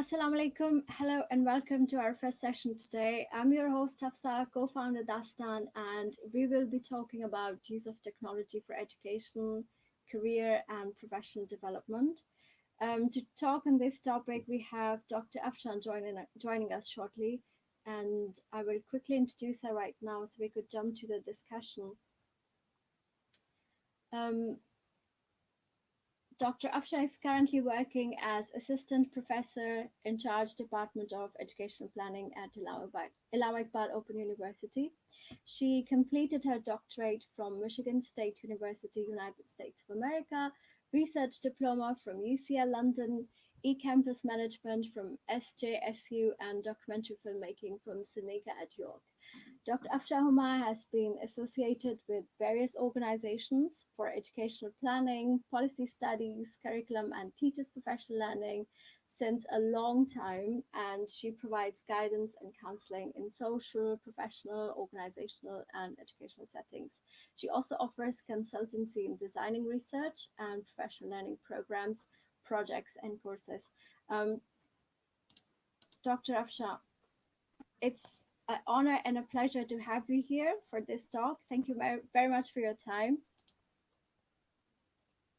Assalamu alaikum. Hello and welcome to our first session today. I'm your host Hafsa, co-founder Daastan, and we will be talking about use of technology for education, career and professional development. To talk on this topic, we have Dr. Afshan joining us shortly, and I will quickly introduce her right now so we could jump to the discussion. Dr. Afshan is currently working as Assistant Professor in charge Department of Educational Planning at Allama Iqbal Open University. She completed her doctorate from Michigan State University, United States of America, research diploma from UCL London, e-campus management from SJSU, and documentary filmmaking from Seneca at York. Dr. Afshan Humma has been associated with various organizations for educational planning, policy studies, curriculum, and teachers' professional learning since a long time, and she provides guidance and counseling in social, professional, organizational, and educational settings. She also offers consultancy in designing research and professional learning programs, projects, and courses. Dr. Afshan, it's an honor and a pleasure to have you here for this talk. Thank you very much for your time.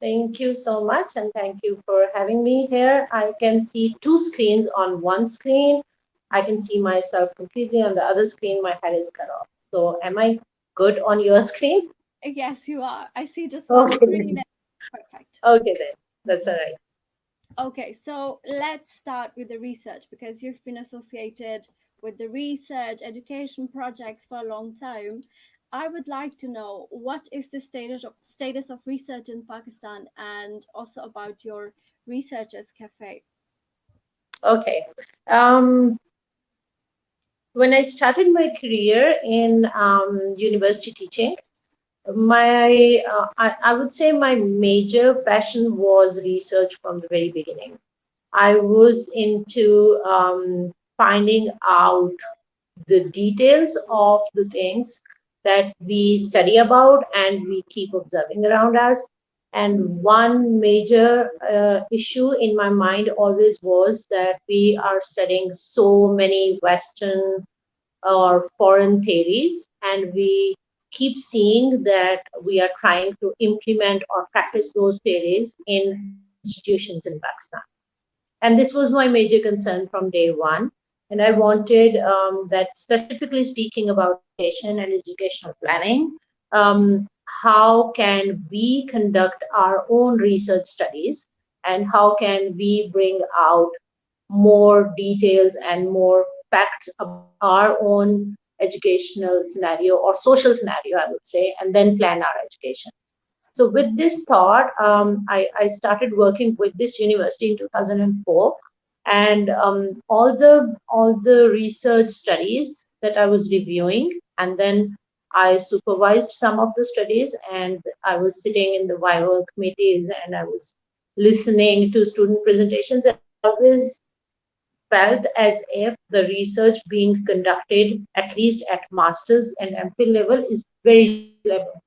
Thank you so much, and thank you for having me here. I can see two screens on one screen. I can see myself completely on the other screen. My head is cut off. So am I good on your screen? Yes, you are. I see just one Okay screen. then. Perfect. Okay then. That's all right. Okay, so let's start with the research because you've been associated with the research education projects for a long time. I would like to know what is the status of research in Pakistan and also about your researchers cafe. Okay. Um, when I started my career in university teaching, I would say my major passion was research from the very beginning. I was into finding out the details of the things that we study about and we keep observing around us. And one major issue in my mind always was that we are studying so many Western or foreign theories, and we keep seeing that we are trying to implement or practice those theories in institutions in Pakistan. And this was my major concern from day one. And I wanted that, specifically speaking about education and educational planning, how can we conduct our own research studies and how can we bring out more details and more facts about our own educational scenario or social scenario, I would say, and then plan our education. So with this thought, I started working with this university in 2004, and all the research studies that I was reviewing, and then I supervised some of the studies, and I was sitting in the Viva committees, and I was listening to student presentations, and I always felt as if the research being conducted, at least at master's and MPhil level, is very serious level.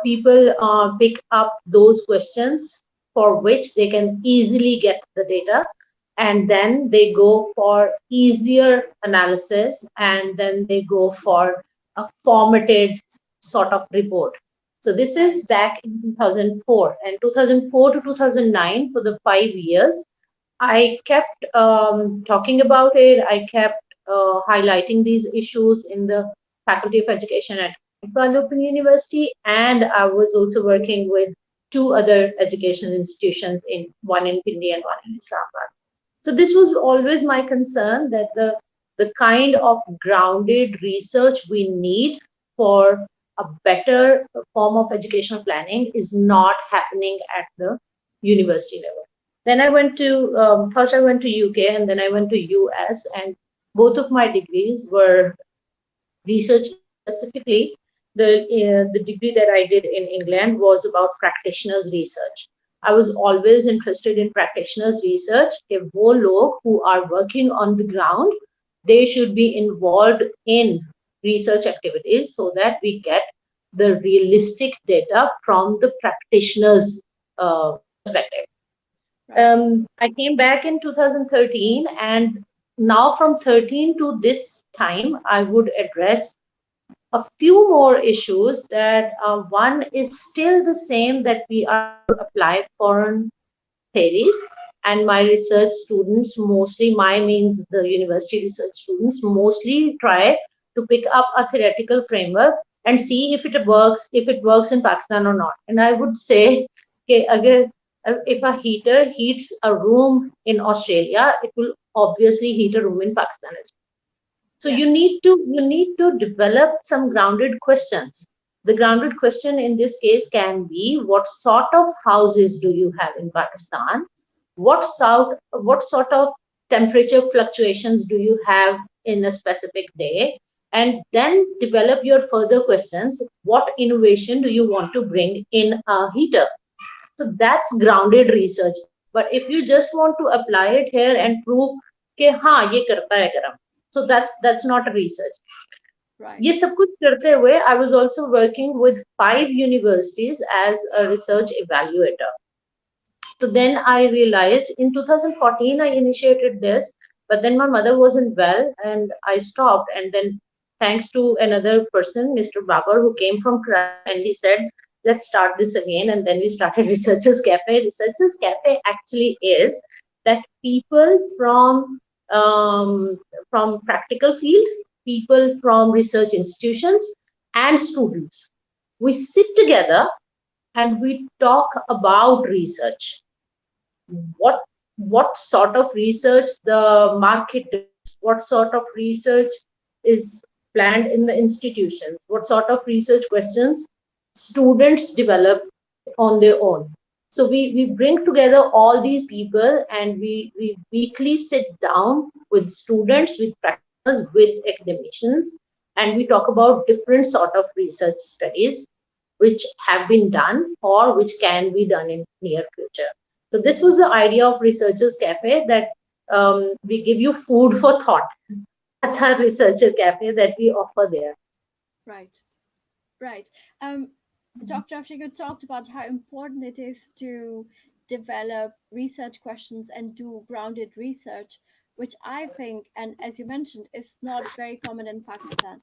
People pick up those questions for which they can easily get the data, and then they go for easier analysis, and then they go for a formatted sort of report. So this is Right. back in 2004, and 2004 to 2009, for the 5 years I kept talking about it. I kept highlighting these issues in the Faculty of Education at Iqbal Open University, and I was also working with two other education institutions, in one in Pindi and one in Islamabad. So this was always my concern, that the kind of grounded research we need for a better form of educational planning is not happening at the university level. Then I went to first I went to UK and then I went to US, and both of my degrees were research based. Specifically, the degree that I did in England was about practitioners research. I was always interested in practitioners research. If वो लोग who are working on the ground, they should be involved in research activities so that we get the realistic data from the practitioners' perspective. Right. I came back in 2013, and now from 13 to this time, I would address a few more issues. That one is still the same, that we are going to apply foreign theories, and my research students, mostly my means the university research students, mostly try to pick up a theoretical framework and see if it works in Pakistan or not. And I would say, okay, again, if a heater heats a room in Australia, it will obviously heat a room in Pakistan as well. So Yeah. you need to develop some grounded questions. The grounded question in this case can be, what sort of houses do you have in Pakistan? What sort of temperature fluctuations do you have in a specific day? And then develop your further questions. What innovation do you want to bring in a heater? So that's grounded research. But if you just want to apply it here and prove कि हाँ ये करता है गरम, so that's not a research. ये Right. सब कुछ करते हुए I was also working with 5 universities as a research evaluator. So then I realized in 2014 I initiated this, but then my mother wasn't well and I stopped. And then, thanks to another person, Mr. Babar, who came from Karachi, and he said, let's start this again. And then we started Researchers Cafe. Researchers Cafe actually is that people from practical field, people from research institutions, and students. We sit together and we talk about research. What sort of research the market does, what sort of research is planned in the institutions, what sort of research questions students develop on their own. So we bring together all these people, and we weekly sit down with students, with practitioners, with academicians, and we talk about different sort of research studies which have been done or which can be done in near future. So this was the idea of Researchers Cafe, that we give you food for thought. That's our Researcher Cafe that we offer there. Right. Right. Um, Dr. Afrika talked about how important it is to develop research questions and do grounded research, which I think, and as you mentioned, is not very common in Pakistan.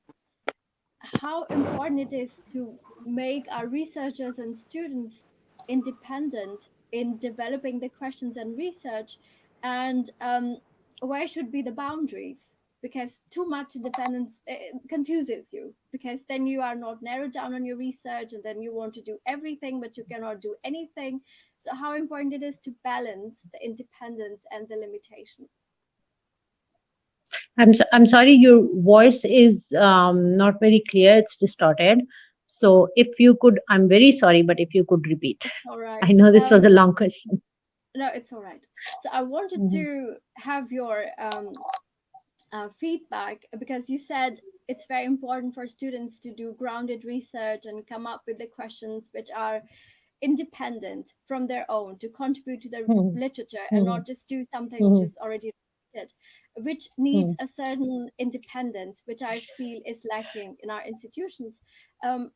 How important it is to make our researchers and students independent in developing the questions and research, and where should be the boundaries, because too much independence confuses you, because then you are not narrowed down on your research and then you want to do everything but you cannot do anything. So how important it is to balance the independence and the limitation. I'm sorry, your voice is not very clear. It's distorted. So if you could, I'm very sorry, but if you could repeat. It's all I right. know this was a long question. No, it's all right. So I wanted Mhm. to have your feedback, because you said it's very important for students to do grounded research and come up with the questions which are independent from their own, to contribute to the Mhm. literature and Mhm. not just do something which Mhm. is already written, which needs Mhm. a certain independence, which I feel is lacking in our institutions. Um,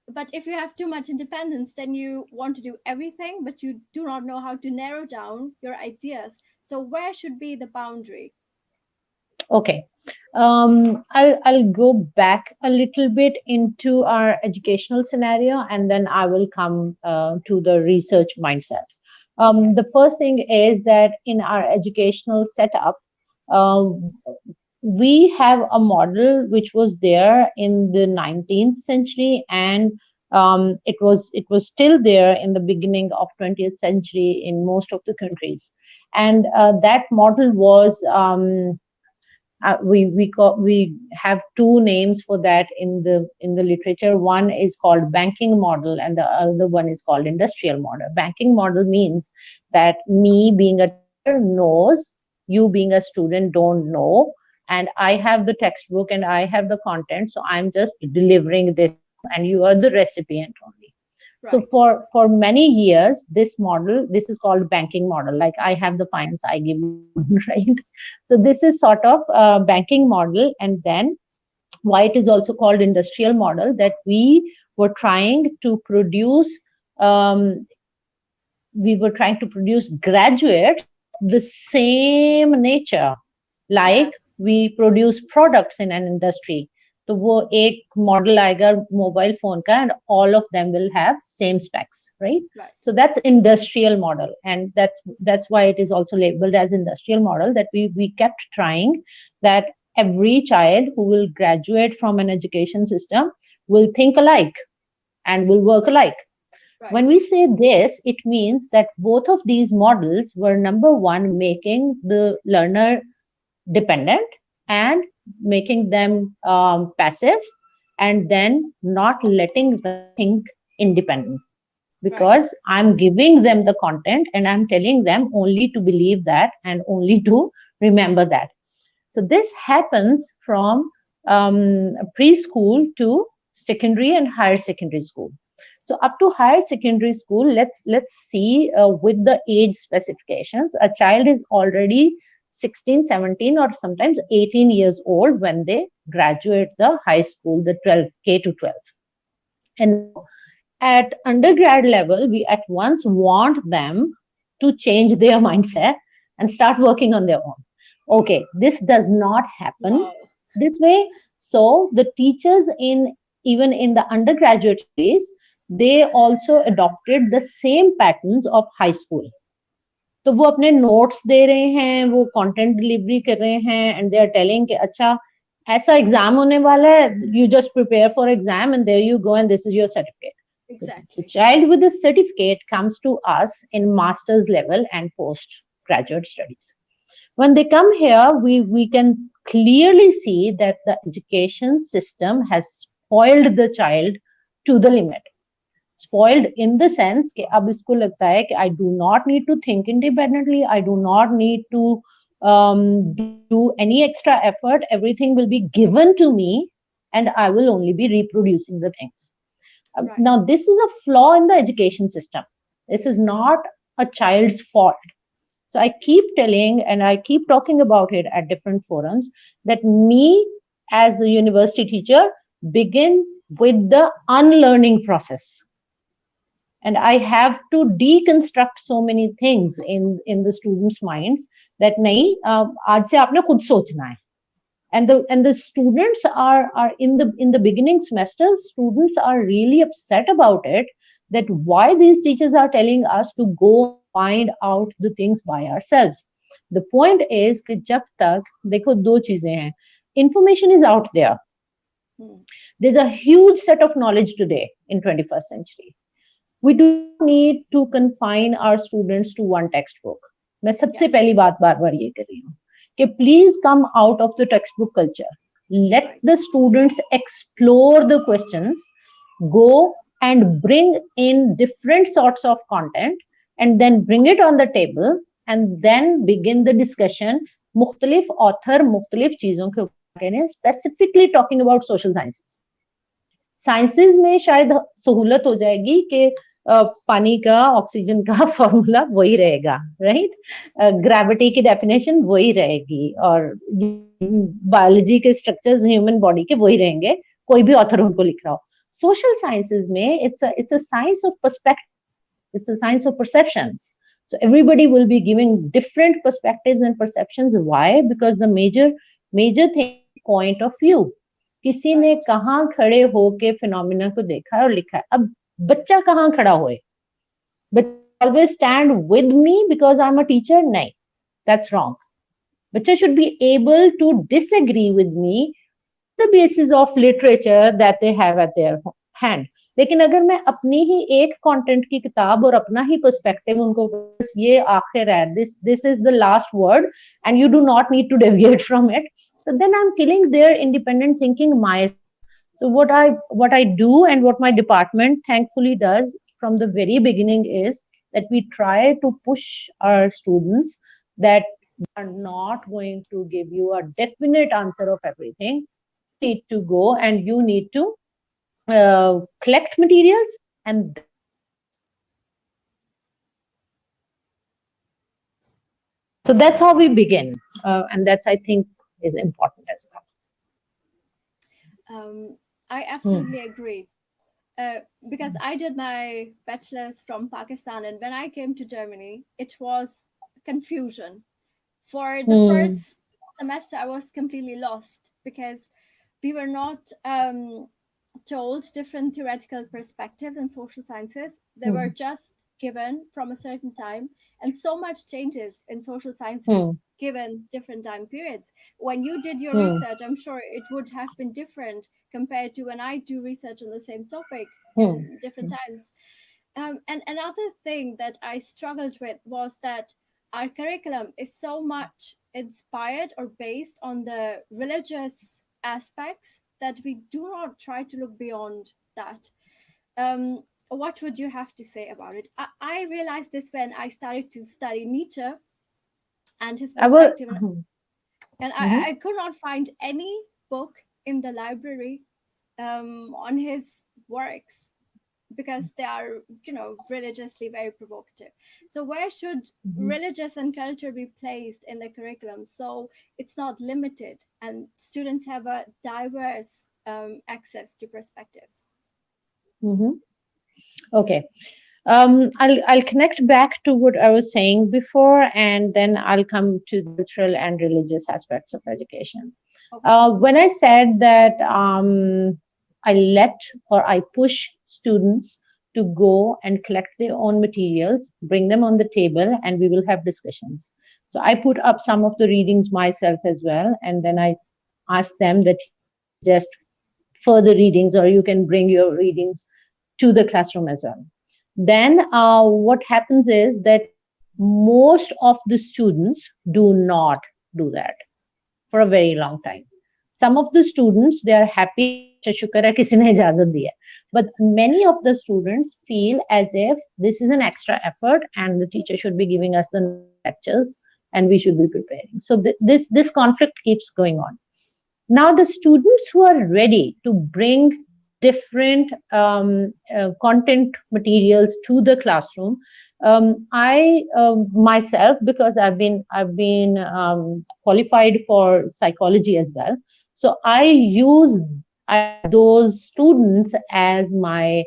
but if you have too much independence, then you want to do everything, but you do not know how to narrow down your ideas. So where should be the boundary? Okay. I'll go back a little bit into our educational scenario, and then I will come to the research mindset. Okay. The first thing is that in our educational setup, um, we have a model which was there in the 19th century, and it was still there in the beginning of 20th century in most of the countries. And that model was we have two names for that in the literature. One is called banking model, and the other one is called industrial model. Banking model means that me being a teacher knows, you being a student don't know, and I have the textbook and I have the content, so I'm just delivering this to you, and you are the recipient only. So Right. for many years, this model, this is called banking model. Like, I have the finance, I give you the loan, right? So this is sort of banking model. And then why it is also called industrial model, that we were trying to produce um, we were trying to produce graduates of the same nature, like Yeah. we produce products in an industry. तो वो एक model आएगा mobile phone का and all of them will have same specs, right? Right. So that's industrial model, and that's why it is also labeled as industrial model, that we kept trying that every child who will graduate from an education system will think alike and will work alike. When Right. we say this, it means that both of these models were, number one, making the learner dependent and making them passive, and then not letting them think independent, Right. because I'm giving them the content and I'm telling them only to believe that and only to remember that. So this happens from preschool to secondary and higher secondary school. So up to higher secondary school, let's see with the age specifications. A child is already 16, 17, or sometimes 18 years old when they graduate the high school, the 12 K to 12. And now at undergrad level, we at once want them to change their mindset and start working on their own. Okay, this does not happen Wow. this way. So the teachers in, even in the undergraduate space, they also adopted the same patterns of high school. तो वो अपने notes दे रहे हैं, वो content delivery कर रहे हैं, and they are telling कि अच्छा ऐसा एग्जाम होने वाला है, you just prepare for exam and there you go and this is your certificate. So the Exactly. child with the certificate comes to us in master's level and postgraduate studies. When they come here, we can clearly see that the education system has spoiled the child to the limit. Spoiled in the sense कि अब इसको लगता है कि I do not need to think independently, I do not need to do any extra effort, everything will be given to me and I will only be reproducing the things. Now Right. this is a flaw in the education system. This is not a child's fault. So I keep telling and I keep talking about it at different forums that me as a university teacher begin with the unlearning process, and I have to deconstruct so many things in the students minds that nahi, aaj se aapne khud sochna hai. And the students are in the beginning semesters, students are really upset about it, that why these teachers are telling us to go and find out the things by ourselves. The point is कि जब तक देखो दो चीजें हैं, information is out there, Hmm. there's a huge set of knowledge today in 21st century. We do not need to confine our students to one textbook. मैं Yeah. सबसे पहली बात बार बार ये कर रही हूँ कि please come out of the textbook culture. Let Right. the students explore the questions, go and bring in different sorts of content, and then bring it on the table, and then begin the discussion. मुख्तलिफ author मुख्तलिफ चीजों के ऊपर करें, specifically talking about social sciences. Sciences में शायद सहूलत हो जाएगी कि पानी का ऑक्सीजन का फॉर्मूला वही रहेगा, राइट? ग्रेविटी की डेफिनेशन वही रहेगी, और बायोलॉजी के स्ट्रक्चर्स ह्यूमन बॉडी के वही रहेंगे, कोई भी ऑथर उनको लिख रहा हो. सोशल साइंसेज में it's a science of perspective, it's a science of perceptions. So everybody will be giving different perspectives and perceptions. Why? Because the major thing is point of view. किसी ने Right. कहाँ खड़े होके phenomena को देखा है और लिखा है. अब बच्चा कहाँ खड़ा होए? बच्चा always stand with me because I'm a teacher? नहीं, that's wrong. बच्चा should be able to disagree with me on the basis of literature that they have at their hand. लेकिन अगर मैं अपनी ही एक कंटेंट की किताब और अपना ही पर्सपेक्टिव उनको बस ये आखिर है, this is the last word and you do not need to deviate from it, so then I'm killing their independent thinking myself. So what I do and what my department thankfully does from the very beginning is that we try to push our students that we are not going to give you a definite answer of everything. You need to go and you need to collect materials, and then so that's how we begin, and that's, I think, is important as Um, I well. Hmm. absolutely agree. uh, because I did my bachelor's from Pakistan, and when I came to Germany, it was confusion. For the Hmm. first semester, I was completely lost because we were not told different theoretical perspectives in social sciences. They were Hmm. just given from a certain time, and so much changes in social Hmm. sciences given different time periods. When you did your Hmm. research, I'm sure it would have been different compared to when I do research on the same topic Hmm. in different times. And another thing that I struggled with was that our curriculum is so much inspired or based on the religious aspects that we do not try to look beyond that. What would you have to say about it? I realized this when I started to study Nietzsche and his I will. perspective, and Mhm. I could not find any book in the library on his works because they are, religiously very provocative. So where should Mhm. religious and culture be placed in the curriculum so it's not limited and students have a diverse access to perspectives? Mhm. Okay. I'll connect back to what I was saying before, and then I'll come to the cultural and religious aspects of education. Okay. When I said that I let or I push students to go and collect their own materials, bring them on the table, and we will have discussions. So I put up some of the readings myself as well, and then I asked them that you can suggest further readings or you can bring your readings to the classroom as well. Then Right. what happens is that most of the students do not do that for a very long time. Some of the students, they are happy कि अच्छा शुक्र है किसी ने इजाजत दी है. But many of the students feel as if this is an extra effort and the teacher should be giving us the normal lectures and we should be preparing. So this conflict keeps going on. Now, the students who are ready to bring different content materials to the classroom, I myself, because I've been qualified for psychology as well, so Right. I have those students as my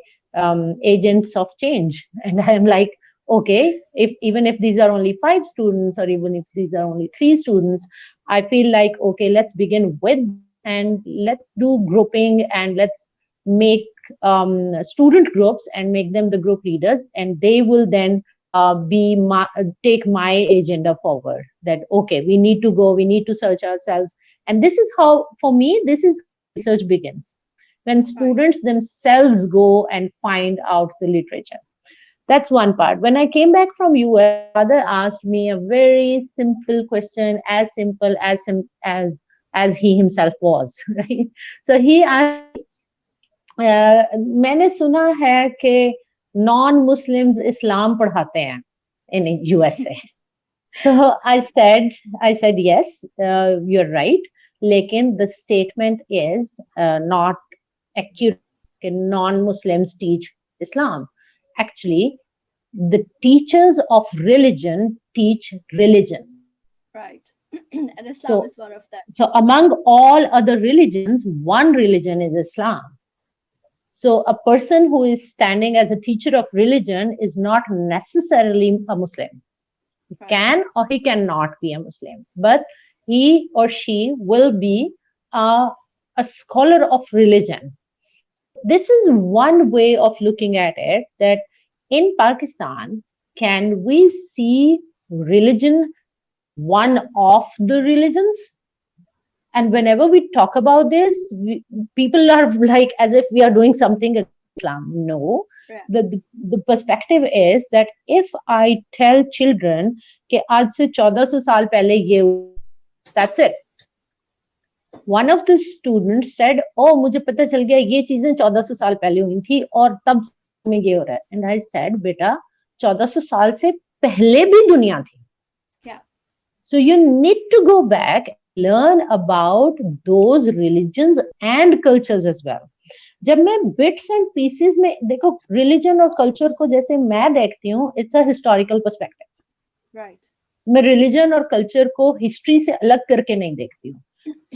agents of change, and I'm like, okay, if even if these are only 5 students or even if these are only 3 students, I feel like, okay, let's begin with them and let's do grouping and let's make student groups and make them the group leaders, and they will then take my agenda forward. That okay, we need to go, we need to search ourselves, and this is how, for me, this is how research begins when Right. students themselves go and find out the literature. That's one part. When I came back from US, my father asked me a very simple question, as simple as he himself was, right? So he asked me, मैंने सुना है कि non Muslims इस्लाम पढ़ाते हैं in USA. So I said yes, you're right. लेकिन the statement is not accurate. Non-Muslims teach Islam. Actually, the teachers of religion teach religion. Right. And Islam So, is one of them. so among all other religions, one religion is Islam. So, a person who is standing as a teacher of religion is not necessarily a Muslim. He Right. can or he cannot be a Muslim, but he or she will be a, a scholar of religion. So, this is one way of looking at it, that in Pakistan, can we see religion as one of the religions? And whenever we talk about this, people are like as if we are doing something against Islam. No, Yeah. the perspective is that if I tell children कि आज से 1400 साल पहले ये हुआ था, that's it. One of the students said, "Oh, मुझे पता चल गया ये चीजें 1400 साल पहले हुई थी और तब से में ये हो रहा है." And I said, बेटा 1400 साल से पहले भी दुनिया थी. Yeah. So you need to go back and learn about those religions and cultures as well. जब मैं बिट्स एंड पीसेस में देखो रिलीजन और कल्चर को जैसे मैं देखती हूँ, it's a historical perspective. Right. मैं रिलीजन और कल्चर को हिस्ट्री से अलग करके नहीं देखती हूँ.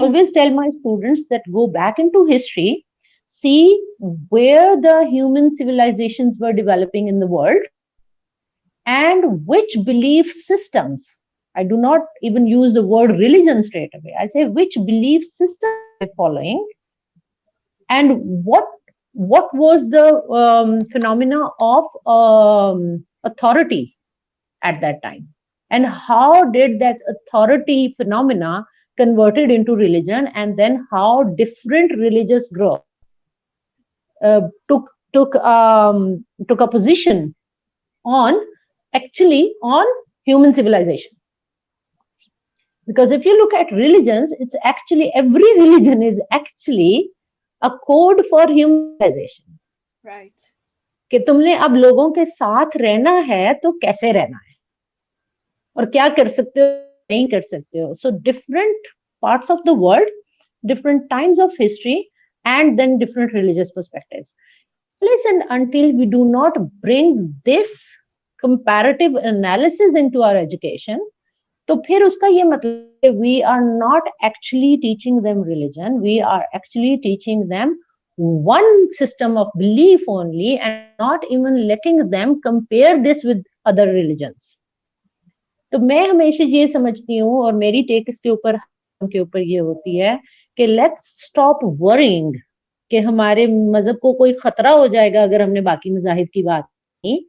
Always tell my students that go back into history, see where the human civilizations were developing in the world and which belief systems. I do not even use the word religion straight away. I say which belief systems are they following, and what was the phenomena of authority at that time, and how did that authority phenomena converted into religion, and then how different religious groups uh, took took a position on actually on human civilization. Because if you look at religions, it's actually every religion is actually a code for human civilization. Right. कि तुमने अब लोगों के साथ रहना है तो कैसे रहना है और क्या कर सकते हो नहीं कर सकते हो. So different parts of the world, different times of history, and then different religious perspectives. Unless and until we do not bring this comparative analysis into our education, तो फिर उसका ये मतलब we are not actually teaching them religion, we are actually teaching them one system of belief only, and not even letting them compare this with other religions. तो मैं हमेशा ये समझती हूँ, और मेरी टेक इसके ऊपर ये होती है कि लेट्स स्टॉप वरिंग कि हमारे मजहब को कोई खतरा हो जाएगा अगर हमने बाकी मजाहिब की बात की.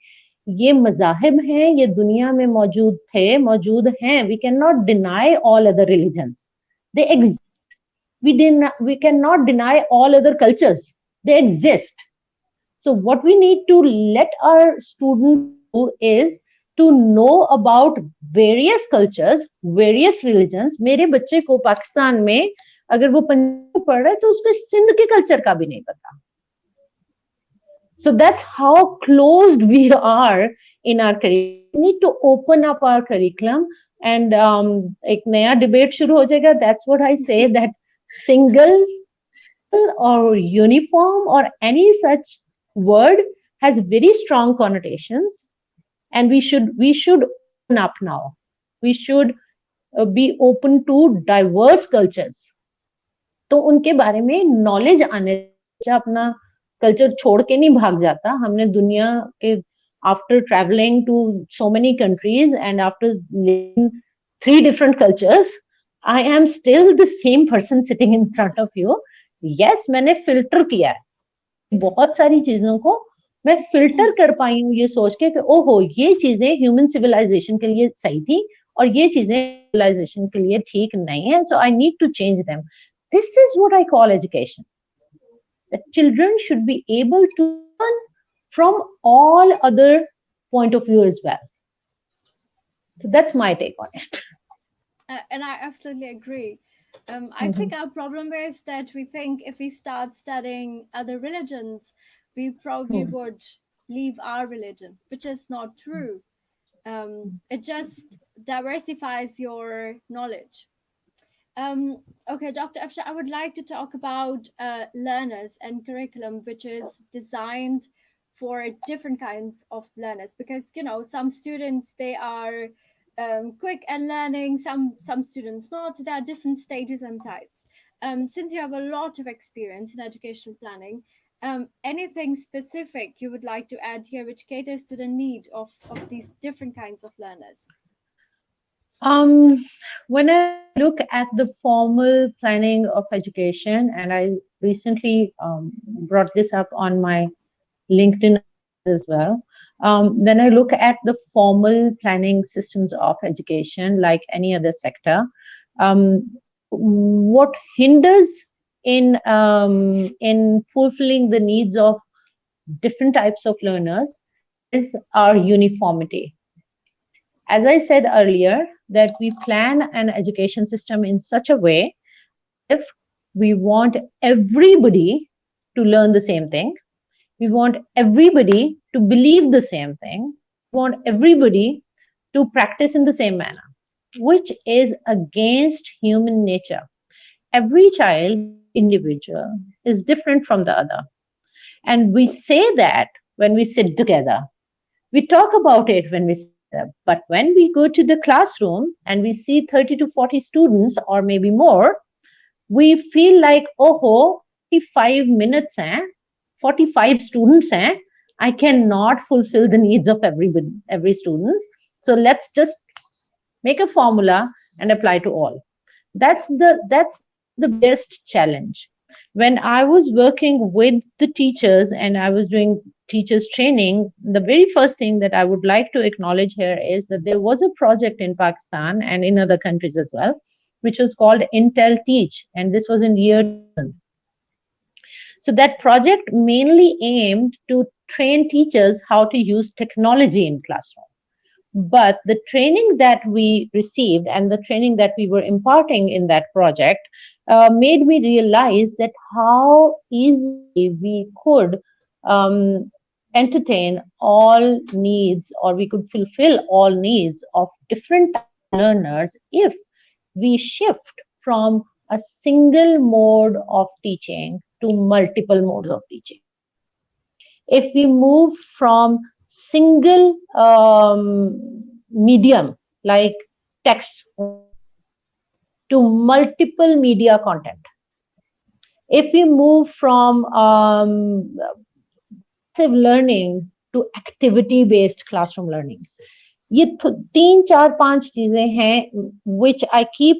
ये मजाहिब हैं, ये दुनिया में मौजूद हैं. We can not deny all other religions, they exist. We cannot deny all other cultures, they exist. So what we need to let our students do is to know about various cultures, various religions. मेरे बच्चे को पाकिस्तान में अगर वो पंजाब में पढ़ रहा है तो उसको सिंध के कल्चर का भी नहीं पता. So that's how closed we are in our curriculum. We need to open up our curriculum, and एक नया debate शुरू हो जाएगा. That's what I say, that single or uniform or any such word has very strong connotations, and we should open up now. We should be open to diverse cultures. तो उनके बारे में knowledge आने, बच्चा अपना कल्चर छोड़ के नहीं भाग जाता. हमने दुनिया के after travelling to so many countries and after living 3 different cultures, I am still the same person sitting in front of you. Yes, मैंने फिल्टर किया है बहुत सारी चीजों को. मैं फिल्टर कर पाई हूँ ये सोच के कि ओहो ये चीजें ह्यूमन सिविलाइजेशन के लिए सही थी और ये चीजें सिविलाइजेशन के लिए ठीक नहीं है. So I need to change them. This is what I call education. That children should be able to learn from all other point of view as well. So that's my take on it. And I absolutely agree. I think our problem is that we think if we start studying other religions, we probably would leave our religion, which is not true. It just diversifies your knowledge. Okay, Dr. Afshar, I would like to talk about learners and curriculum, which is designed for different kinds of learners. Because some students, they are quick and learning, some students not. So there are different stages and types. Since you have a lot of experience in educational planning, anything specific you would like to add here, which caters to the need of these different kinds of learners? When I look at the formal planning of education, and I recently brought this up on my LinkedIn as well. When I look at the formal planning systems of education, like any other sector, what hinders in fulfilling the needs of different types of learners is our uniformity. As I said earlier, that we plan an education system in such a way if we want everybody to learn the same thing, we want everybody to believe the same thing, we want everybody to practice in the same manner, which is against human nature. Every child, every individual is different from the other. And we say that when we sit together. We talk about it when we sit together. But when we go to the classroom and we see 30 to 40 students or maybe more, we feel like, oh, 45 minutes hain, 45 students hain. I cannot fulfill the needs of every student. So let's just make a formula and apply to all. Yeah. That's the biggest challenge. When I was working with the teachers and I was doing teachers training, the very first thing that I would like to acknowledge here is that there was a project in Pakistan and in other countries as well, which was called Intel Teach, and this was in year 2000. So that project mainly aimed to train teachers how to use technology in classroom. But the training that we received and the training that we were imparting in that project made me realize that how easily we could um, entertain all needs, or we could fulfill all needs of different type of learners if we shift from a single mode of teaching to multiple modes of teaching. If we move from single medium like text only to multiple media content, if we move from passive learning to activity based classroom learning, ये तीन चार पांच चीजें हैं which I keep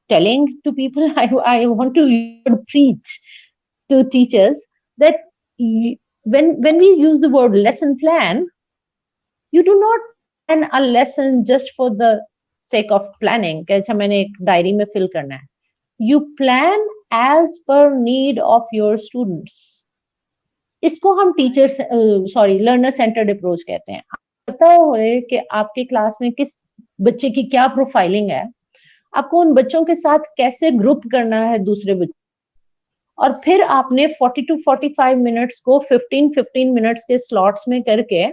telling to people. I want to use the word preach to teachers that when we use the word lesson plan, you do not plan a lesson just for the sake of planning कि अच्छा मैंने एक diary में fill करना है. You plan as per need of your students. इसको हम Right. Teachers sorry learner centred approach कहते हैं. आपको पता होए कि आपके क्लास में किस बच्चे की क्या प्रोफाइलिंग है, आपको उन बच्चों के साथ कैसे ग्रुप करना है दूसरे बच्चों, और फिर आपने 40 to 45 मिनट्स को 15 मिनट्स के स्लॉट्स में करके,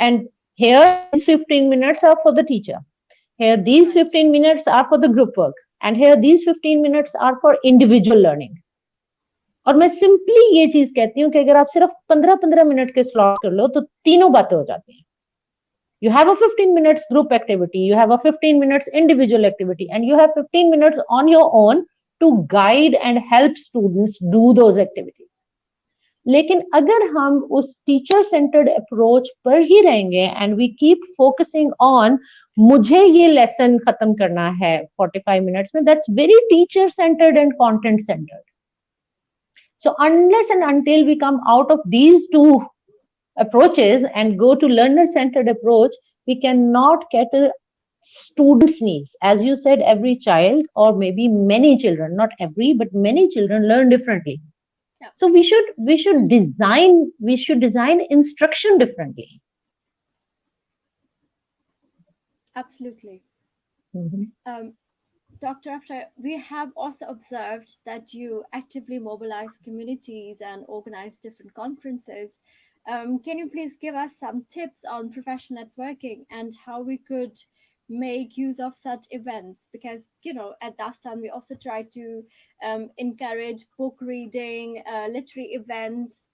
and here these 15 minutes are for the teacher, here these Right. 15 minutes are for the group work, and here these 15 minutes are for individual learning. और मैं सिंपली ये चीज कहती हूँ कि अगर आप सिर्फ 15 मिनट के स्लॉट कर लो तो तीनों बातें हो जाती हैं. You have a 15 minutes group activity, you have a 15 minutes individual activity, and you have 15 minutes on your own to guide and help students do those activities. लेकिन अगर हम उस टीचर सेंटर्ड अप्रोच पर ही रहेंगे and we keep focusing on मुझे ये lesson खत्म करना है 45 मिनट्स में, that's very teacher centred and content centred. So unless and until we come out of these two approaches and go to learner centered approach, we cannot cater students needs. As you said, every child, or maybe many children, not every but many children, learn differently. Yeah. So we should design instruction differently. Absolutely. Mhm. Um, Dr. After, we have also observed that you actively mobilize communities and organize different conferences. Can you please give us some tips on professional networking and how we could make use of such events? Because, you know, at Daastan, we also try to encourage book reading, literary events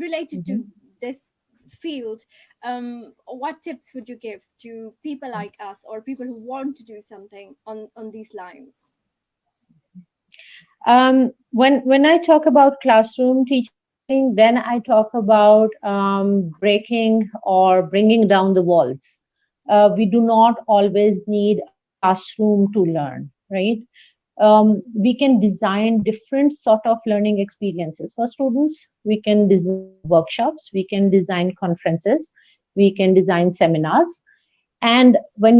related to Mhm. this field. What tips would you give to people like us or people who want to do something on these lines? When I talk about classroom teaching, then I talk about breaking or bringing down the walls. We do not always need a classroom to learn, right? We can design different sort of learning experiences for students. We can design workshops, we can design conferences, we can design seminars. And when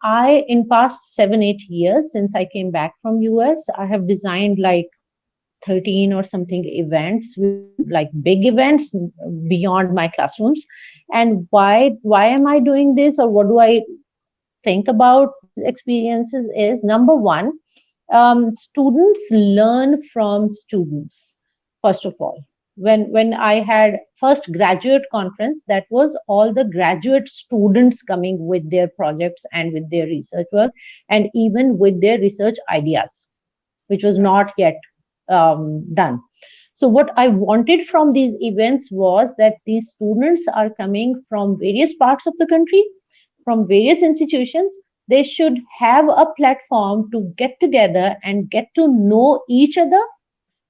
I in past 7-8 years since I came back from US, I have designed like 13 or something events, like big events beyond my classrooms. And why am I doing this, or what do I think about these experiences is, number one, students learn from students. First of all, when I had first graduate conference, that was all the graduate students coming with their projects and with their research work and even with their research ideas, which was not Right. yet done. So what I wanted from these events was that these students are coming from various parts of the country, from various institutions. they should have a platform to get together and get to know each other.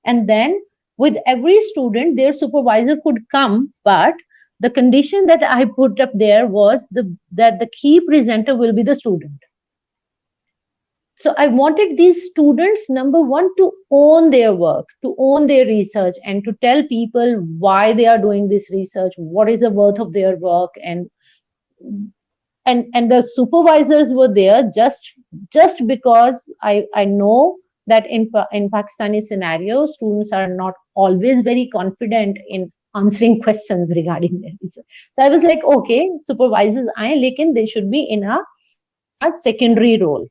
And then with every student, their supervisor could come, but the condition that I put up there was that the key presenter will be the student. So I wanted these students, number one, to own their work, to own their research, and to tell people why they are doing this research, what is the worth of their work, and the supervisors were there just because I know that in Pakistani scenario, students are not always very confident in answering questions regarding their research. So I was like, Right. okay, supervisors आए, लेकिन they should be in a secondary role.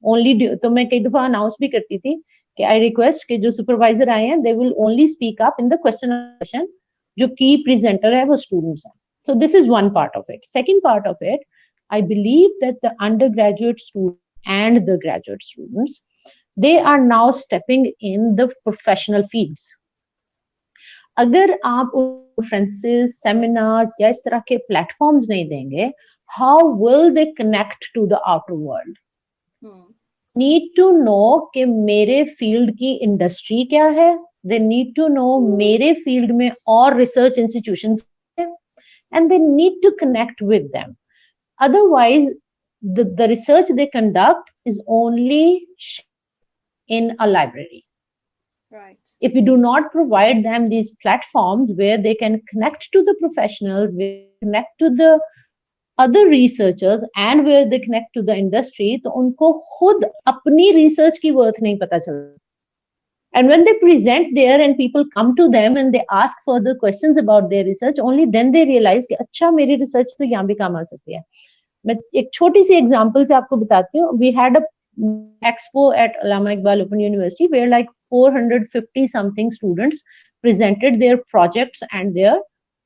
Only तो मैं कई दफा announce भी करती थी कि I request कि जो supervisor आए हैं, they will only speak up in the question and session. जो key presenter है वो students हैं. So this is one part of it. Second part of it, I believe that the undergraduate students and the graduate students, they are now stepping in the professional fields. अगर आप conferences, seminars या इस तरह के platforms नहीं देंगे, how will they connect to the outer world? Hmm. Need to know कि मेरे field की industry क्या है. They need to know मेरे field में और research institutions हैं, and they need to connect with them. Otherwise, the research they conduct is only in a library. Right. If we do not provide them these platforms where they can connect to the professionals, where they connect to the other researchers, and where they connect to the industry, तो उनको खुद अपनी research की worth नहीं पता चलता. And when they present there and people come to them and they ask further questions about their research, only then they realize कि अच्छा मेरी research तो यहाँ भी काम आ सकती है. मैं एक छोटी सी एग्जांपल से आपको बताती हूँ. We had a expo at Allama Iqbal Open University where like 450 something students presented their projects and their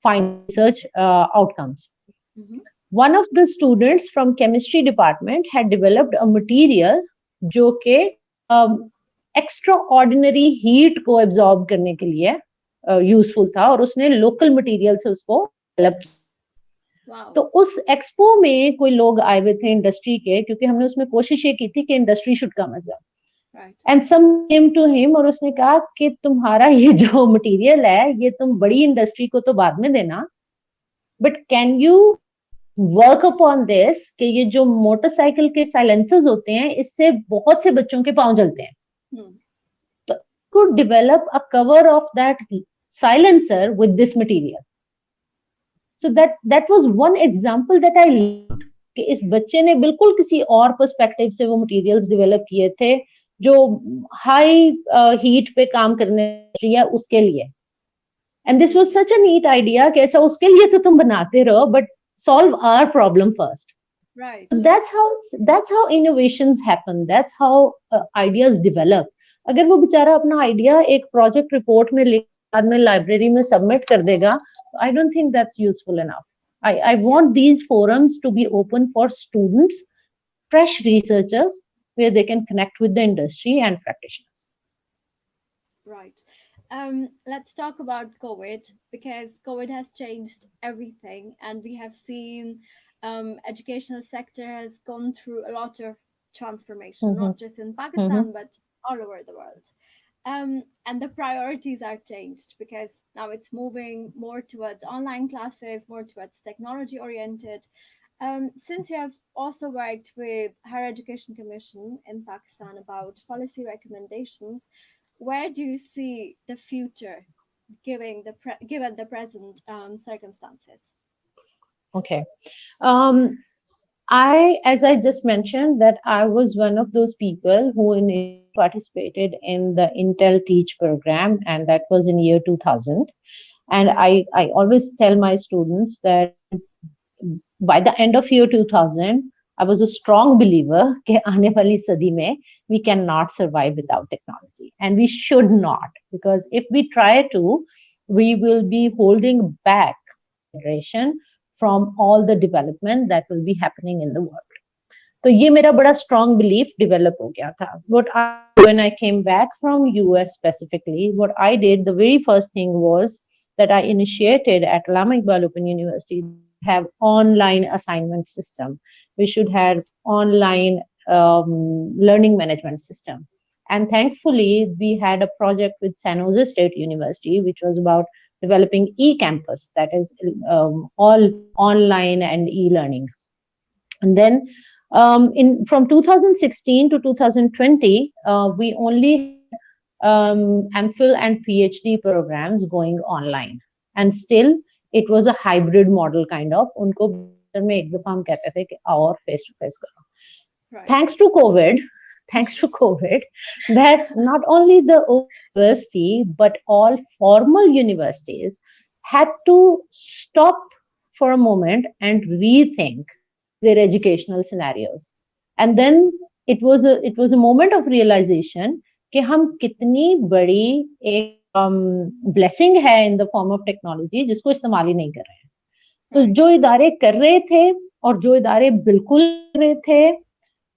final research outcomes. Mm-hmm. One of the students from chemistry department had developed a material जो कि extraordinary heat को absorb करने के लिए useful था, और उसने local material से उसको develop किया. Wow. तो उस एक्सपो में कोई लोग आए हुए थे इंडस्ट्री के, क्योंकि हमने उसमें कोशिश ये की थी कि industry should come as well. Right. And some came to him और उसने कहा कि तुम्हारा ये जो मटेरियल है ये तुम बड़ी इंडस्ट्री को तो बाद में देना, but can you work upon this कि ये जो मोटरसाइकिल के साइलेंसर्स होते हैं इससे बहुत से बच्चों के पांव जलते हैं. Hmm. तो could develop a cover of that silencer with this material. So that was one example that I loved कि इस बच्चे ने बिल्कुल किसी और पर्सपेक्टिव से वो मटेरियल्स डेवलप किए थे जो हाई हीट पे काम करने है उसके लिए. And this was such a neat idea कि अच्छा उसके लिए तो तुम बनाते रहो but solve our problem first. Right. That's how innovations happen. That's how ideas develop. अगर वो बेचारा अपना आइडिया एक प्रोजेक्ट रिपोर्ट में लिख बाद में लाइब्रेरी में सबमिट कर देगा, I don't think that's useful enough. I want these forums to be open for students, fresh researchers, where they can connect with the industry and practitioners. Right. Let's talk about COVID because COVID has changed everything, and we have seen educational sector has gone through a lot of transformation, not just in Pakistan but all over the world. And the priorities are changed because now it's moving more towards online classes, more towards technology oriented. Since you have also worked with Higher Education Commission in Pakistan about policy recommendations, where do you see the future given the present circumstances? Okay. As I just mentioned, that I was one of those people who initially participated in the Intel Teach program, and that was in year 2000. And Right. I always tell my students that by the end of year 2000, I was a strong believer कि आने वाली सदी में we cannot survive without technology, and we should not, because if we try to, we will be holding back generation from all the development that will be happening in the world. तो ये मेरा बड़ा strong belief develop हो गया था. When I came back from US specifically, what I did, the very first thing was that I initiated at Allama Iqbal Open University have online assignment system. We should have online learning management system. And thankfully, we had a project with San Jose State University, which was about developing e-campus, that is all online and e-learning. And then in from 2016 to 2020, we only had MPhil and PhD programs going online. And still, it was a hybrid model kind of. उनको भी semester में एक दफा हम कहते थे कि आओ और face to face करो. Right. Thanks to COVID, thanks to COVID, that not only the university but all formal universities had to stop for a moment and rethink their educational scenarios. And then it was a moment of realization कि हम कितनी बड़ी एक blessing है in the form of technology जिसको इस्तेमाल ही नहीं कर रहे हैं. तो Right. जो इदारे कर रहे थे और जो इदारे बिल्कुल कर रहे थे,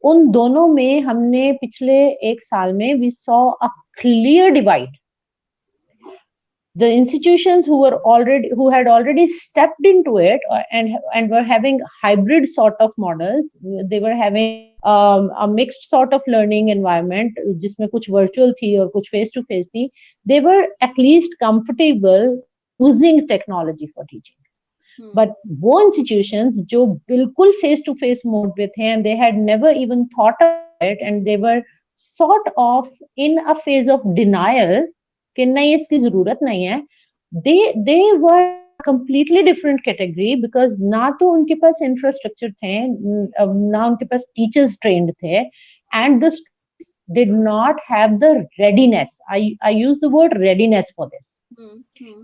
उन दोनों में हमने पिछले एक साल में we saw a clear divide. The institutions who had already stepped into it and were having hybrid sort of models. They were having a mixed sort of learning environment जिसमें कुछ virtual थी और कुछ face to face थी. They were at least comfortable using technology for teaching. But वो institutions जो बिल्कुल face to face mode पे थे and they had never even thought about it and they were sort of in a phase of denial कि नहीं इसकी जरूरत नहीं है, they were a completely different category because ना तो उनके पास infrastructure थे, ना उनके पास teachers trained थे, and the students did not have the readiness. I use the word readiness for this.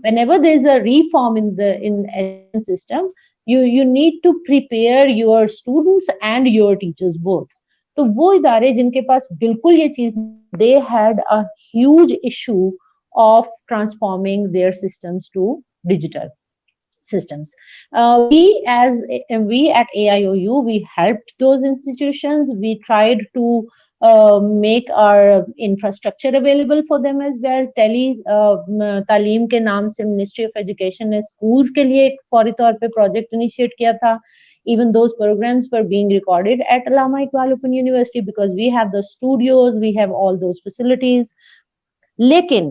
Whenever there is a reform in the education system, you need to prepare your students and your teachers both. तो वो इदारे जिनके पास बिल्कुल ये चीज, they had a huge issue of transforming their systems to digital systems. We at AIOU, we helped those institutions. We tried to make our infrastructure available for them as well. तालीम के नाम से Ministry of Education ने schools के लिए एक फौरी तौर पे project initiate किया था. Even those programs were being recorded at Allama Iqbal Open University because we have the studios, we have all those facilities. लेकिन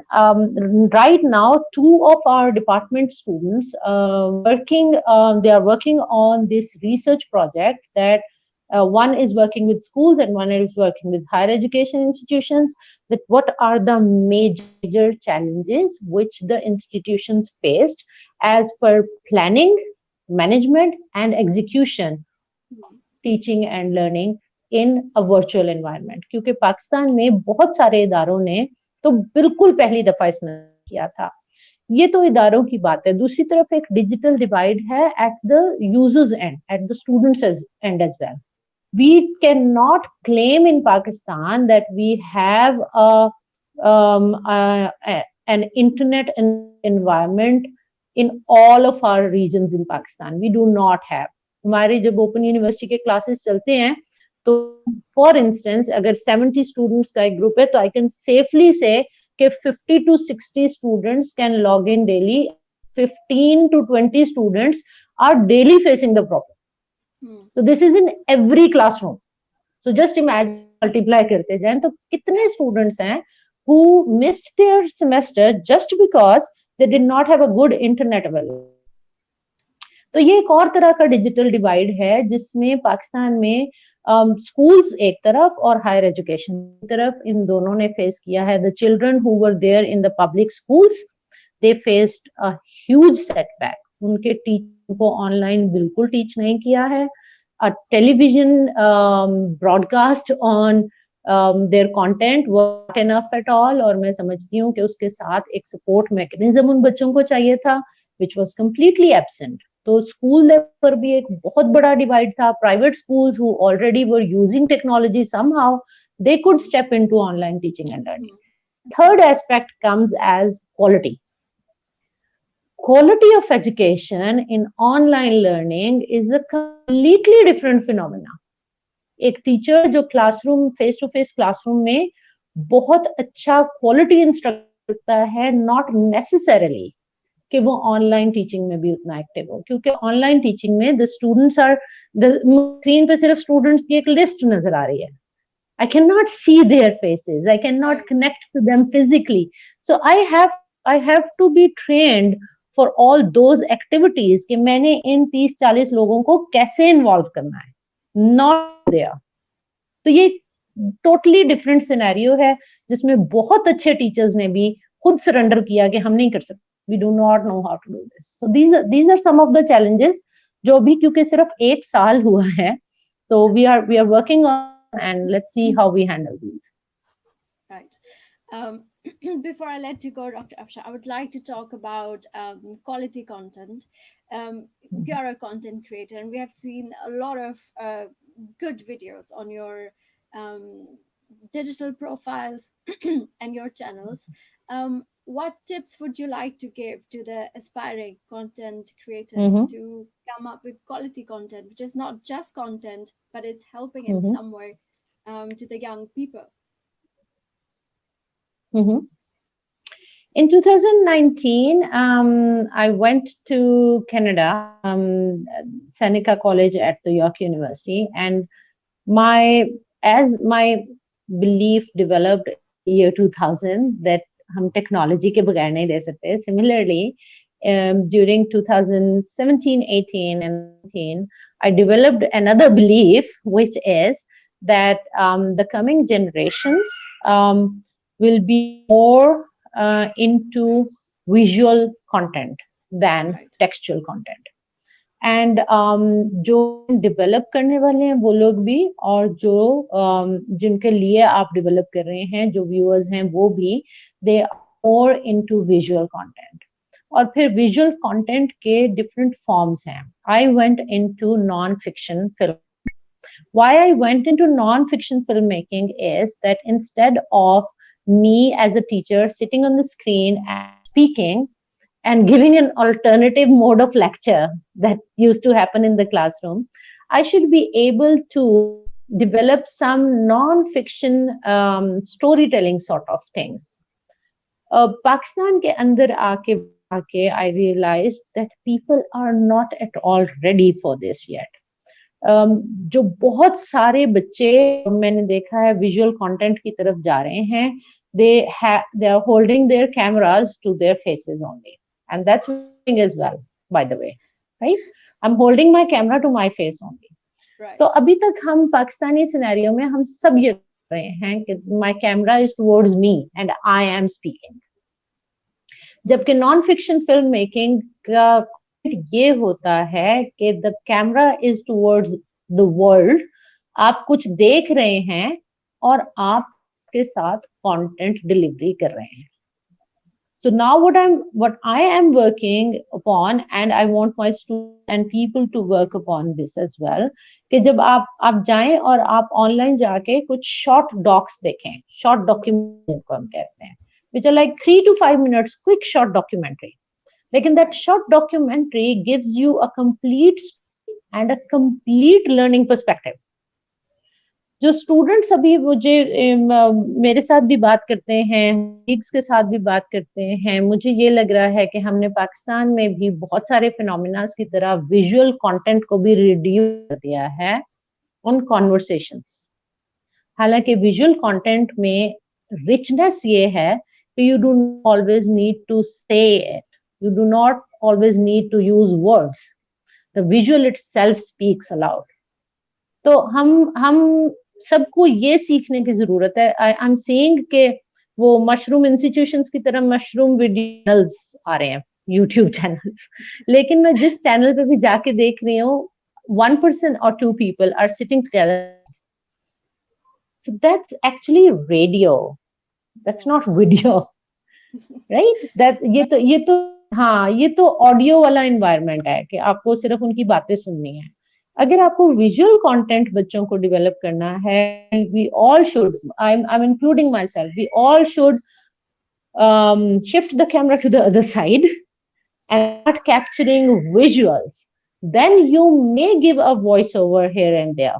right now, two of our department students they are working on this research project that one is working with schools and one is working with higher education institutions, that what are the major challenges which the institutions faced as per planning, management and execution teaching and learning in a virtual environment. क्योंकि पाकिस्तान में बहुत सारे इदारों ने तो बिल्कुल पहली दफा इसमें किया था. ये तो इदारों की बात है. दूसरी तरफ एक डिजिटल डिवाइड है at the users end, at the students end as well. We cannot claim in Pakistan that we have an internet environment in all of our regions in Pakistan. We do not have. हमारे जब open university के classes चलते हैं तो for instance अगर 70 students का एक group है तो आई कैन सेफली से कि 50 to 60 students can log in daily. 15 to 20 students are daily facing the problem. So this is in every classroom. So just imagine multiply करते जाएं तो कितने students हैं who missed their semester just because they did not have a good internet available. तो ये एक और तरह का डिजिटल डिवाइड है जिसमें पाकिस्तान में schools एक तरफ और higher education की तरफ, इन दोनों ने फेस किया है. The children who were there in the public schools, they faced a huge setback. उनके टीचर को ऑनलाइन बिल्कुल टीच नहीं किया है. A television broadcast on their content was not enough at all. और मैं समझती हूँ कि उसके साथ एक support mechanism उन बच्चों को चाहिए था, which was completely absent. तो स्कूल लेवल पर भी एक बहुत बड़ा डिवाइड था. Private schools who already were using technology somehow, they could step into online teaching and learning. Third aspect comes as quality. Quality of education in online learning is a completely different phenomena. एक teacher जो classroom face to face classroom में बहुत अच्छा quality instruct करता है, not necessarily कि वो online teaching में भी उतना एक्टिव हो, क्योंकि ऑनलाइन टीचिंग में the students are, the screen पे सिर्फ स्टूडेंट्स की एक लिस्ट नजर आ रही है. I cannot see their faces. I cannot Right. connect to them physically. So I have to be trained for all those activities कि मैंने इन 30-40 लोगों को कैसे इन्वॉल्व करना है. Not there. तो ये टोटली डिफरेंट सिनेरियो है जिसमें बहुत अच्छे टीचर्स ने भी खुद सरेंडर किया कि हम नहीं कर सकते. We do not know how to do this. So these are some of the challenges जो भी, क्योंकि सिर्फ एक साल हुआ है, तो we are working on, and let's see how we handle these. Right. Um, before I let you go, Dr. Afsha, I would like to talk about quality content. You are a content creator, and we have seen a lot of good videos on your um, digital profiles and your channels. What tips would you like to give to the aspiring content creators Mm-hmm. to come up with quality content, which is not just content, but it's helping in Mm-hmm. some way to the young people? Mm-hmm. In 2019, I went to Canada, Seneca College at the York University, and my as my belief developed in the year 2000 that हम technology के बगैर नहीं रह सकते. Similarly, during 2017, 18, and 19, I developed another belief, which is that the coming generations will be more into visual content than Right. textual content. And जो develop करने वाले हैं वो लोग भी, और जो जिनके लिए आप डेवलप कर रहे हैं, जो व्यूअर्स हैं वो भी, they are more into visual content. और फिर विजुअल कंटेंट के डिफरेंट फॉर्म्स हैं. I went into non fiction film. Why I went into non-fiction filmmaking is that instead of me as a teacher sitting on the screen and speaking and giving an alternative mode of lecture that used to happen in the classroom, I should be able to develop some non-fiction storytelling sort of things. Pakistan ke andar aake I realized that people are not at all ready for this yet. जो बहुत सारे बच्चे मैंने देखा है visual content की तरफ जा रहे हैं, they are holding their cameras to their faces only, and that's doing as well, by the way, right? I'm holding my camera to my face only. तो Right. अभी तक हम पाकिस्तानी सिनेरियो में हम सब ये कर रहे हैं कि my camera is towards me and I am speaking. जबकि नॉन फिक्शन फिल्म मेकिंग का ये होता है कि the camera is towards the world. आप कुछ देख रहे हैं और आप के साथ कंटेंट डिलीवरी कर रहे हैं. So now what I am working upon, and I want my students and people to work upon this as well, कि जब आप जाएं और आप ऑनलाइन जाके कुछ शॉर्ट डॉक्स देखें, शॉर्ट डॉक्यूमेंट्री जिनको हम कहते हैं, which are like 3 to 5 minutes, quick short documentary. Lekin that Right. short documentary gives you a complete story and a complete learning perspective. जो स्टूडेंट्स अभी मुझे मेरे साथ भी बात करते हैं, लीग्स के साथ भी बात करते हैं, मुझे ये लग रहा है कि हमने पाकिस्तान में भी बहुत सारे फिनोमिनास की तरह विजुअल कंटेंट को भी रिड्यूस कर दिया है ऑन कॉन्वर्सेशंस. हालांकि विजुअल कंटेंट में रिचनेस ये है कि you do always need to say it, you do not always need to use words. The visual itself speaks aloud. तो हम सबको ये सीखने की जरूरत है. आई एम सीइंग के वो मशरूम इंस्टीट्यूशंस की तरह मशरूम वीडियोस आ रहे हैं, यूट्यूब चैनल्स. लेकिन मैं जिस चैनल पे भी जाके देख रही हूँ, 1% or 2 people are sitting together. So that's actually radio. That's Yeah. not video, right? That ये तो हाँ, ये तो ऑडियो वाला एनवायरनमेंट है कि आपको सिर्फ उनकी बातें सुननी है. अगर आपको विजुअल कंटेंट बच्चों को डेवलप करना है, we all should, I'm including myself, we all should shift the camera to the other side and start capturing visuals. Then you may give a voiceover here and there.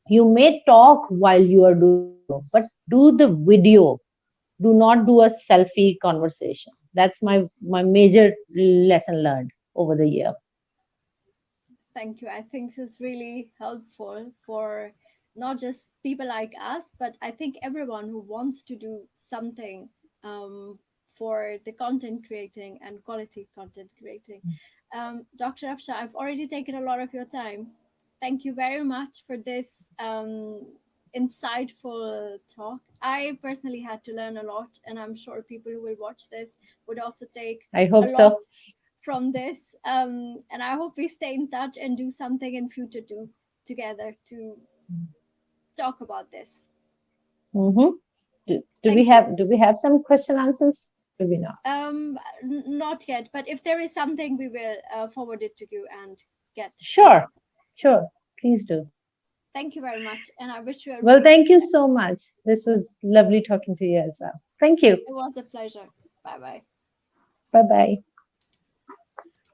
You may talk while you are doing, but do the video. Do not do a selfie conversation. That's my major lesson learned over the year. Thank you. I think this is really helpful for not just people like us, but I think everyone who wants to do something for the content creating and quality content creating. Dr. Afsha, I've already taken a lot of your time. Thank you very much for this insightful talk. I personally had to learn a lot, and I'm sure people who will watch this would also take I a hope lot so. from this. And I hope we stay in touch and do something in future too together to talk about this. Hmm. Thank you. Do we have some question answers? Do we not? Not yet, but if there is something, we will forward it to you and get an Sure, answer. sure. Please do. Thank you very much, and I wish you a Well, really good thank you day. so much. This was lovely talking to you as well. Thank you. It was a pleasure. Bye bye. Bye bye.